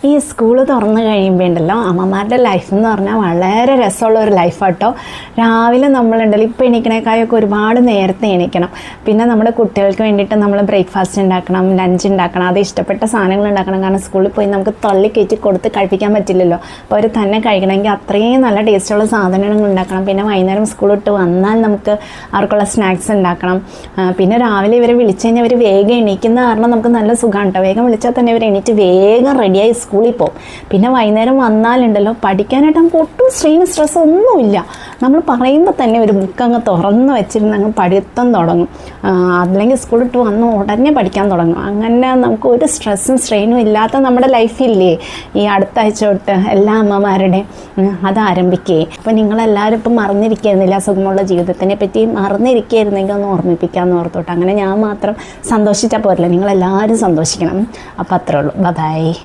ഈ സ്കൂൾ തുറന്നു കഴിയുമ്പോൾ ഉണ്ടല്ലോ അമ്മമാരുടെ ലൈഫ് എന്ന് പറഞ്ഞാൽ വളരെ രസമുള്ള ഒരു ലൈഫാട്ടോ. രാവിലെ നമ്മളുണ്ടല്ലോ ഇപ്പോൾ എണീക്കണേക്കായൊക്കെ ഒരുപാട് നേരത്തെ എണീക്കണം. പിന്നെ നമ്മുടെ കുട്ടികൾക്ക് വേണ്ടിയിട്ട് നമ്മൾ ബ്രേക്ക്ഫാസ്റ്റ് ഉണ്ടാക്കണം, ലഞ്ച് ഉണ്ടാക്കണം, അത് ഇഷ്ടപ്പെട്ട സാധനങ്ങൾ ഉണ്ടാക്കണം. കാരണം സ്കൂളിൽ പോയി നമുക്ക് തള്ളിക്കയറ്റി കൊടുത്ത് കഴിപ്പിക്കാൻ പറ്റില്ലല്ലോ. അപ്പോൾ അവർ തന്നെ കഴിക്കണമെങ്കിൽ അത്രയും നല്ല ടേസ്റ്റുള്ള സാധനങ്ങൾ ഉണ്ടാക്കണം. പിന്നെ വൈകുന്നേരം സ്കൂൾ വിട്ട് വന്നാൽ നമുക്ക് അവർക്കുള്ള സ്നാക്സ് ഉണ്ടാക്കണം. പിന്നെ രാവിലെ ഇവരെ വിളിച്ചു കഴിഞ്ഞാൽ അവർ വേഗം എണീക്കുന്ന കാരണം നമുക്ക് നല്ല സുഖമാണ് കേട്ടോ. വേഗം വിളിച്ചാൽ തന്നെ ഇവർ എണീറ്റ് വേഗം റെഡിയായി സ്കൂളിൽ പോകും. പിന്നെ വൈകുന്നേരം വന്നാലുണ്ടല്ലോ പഠിക്കാനായിട്ട് നമുക്ക് ഒട്ടും സ്ട്രെസ് ഒന്നുമില്ല. നമ്മൾ പറയുമ്പോൾ തന്നെ ഒരു ബുക്കങ്ങ് തുറന്ന് വെച്ചിരുന്ന് അങ്ങ് പഠിത്തം തുടങ്ങും. അല്ലെങ്കിൽ സ്കൂളിട്ട് വന്ന് ഉടനെ പഠിക്കാൻ തുടങ്ങും. അങ്ങനെ നമുക്ക് ഒരു സ്ട്രെസ്സും സ്ട്രെയിനും ഇല്ലാത്ത നമ്മുടെ ലൈഫില്ലേ ഈ അടുത്ത ആഴ്ച തൊട്ട് എല്ലാ അമ്മമാരുടെയും അത് ആരംഭിക്കുകയെ. അപ്പോൾ നിങ്ങളെല്ലാവരും ഇപ്പം മറന്നിരിക്കുന്നില്ല, സുഖമുള്ള ജീവിതത്തിനെ പറ്റി മറന്നിരിക്കുകയായിരുന്നെങ്കിൽ ഒന്ന് ഓർമ്മിപ്പിക്കാമെന്ന് ഓർത്തോട്ട്. അങ്ങനെ ഞാൻ മാത്രം സന്തോഷിച്ചാൽ പോരല്ലോ, നിങ്ങളെല്ലാവരും സന്തോഷിക്കണം. അപ്പോൾ അത്രേ ഉള്ളൂ. ബൈ.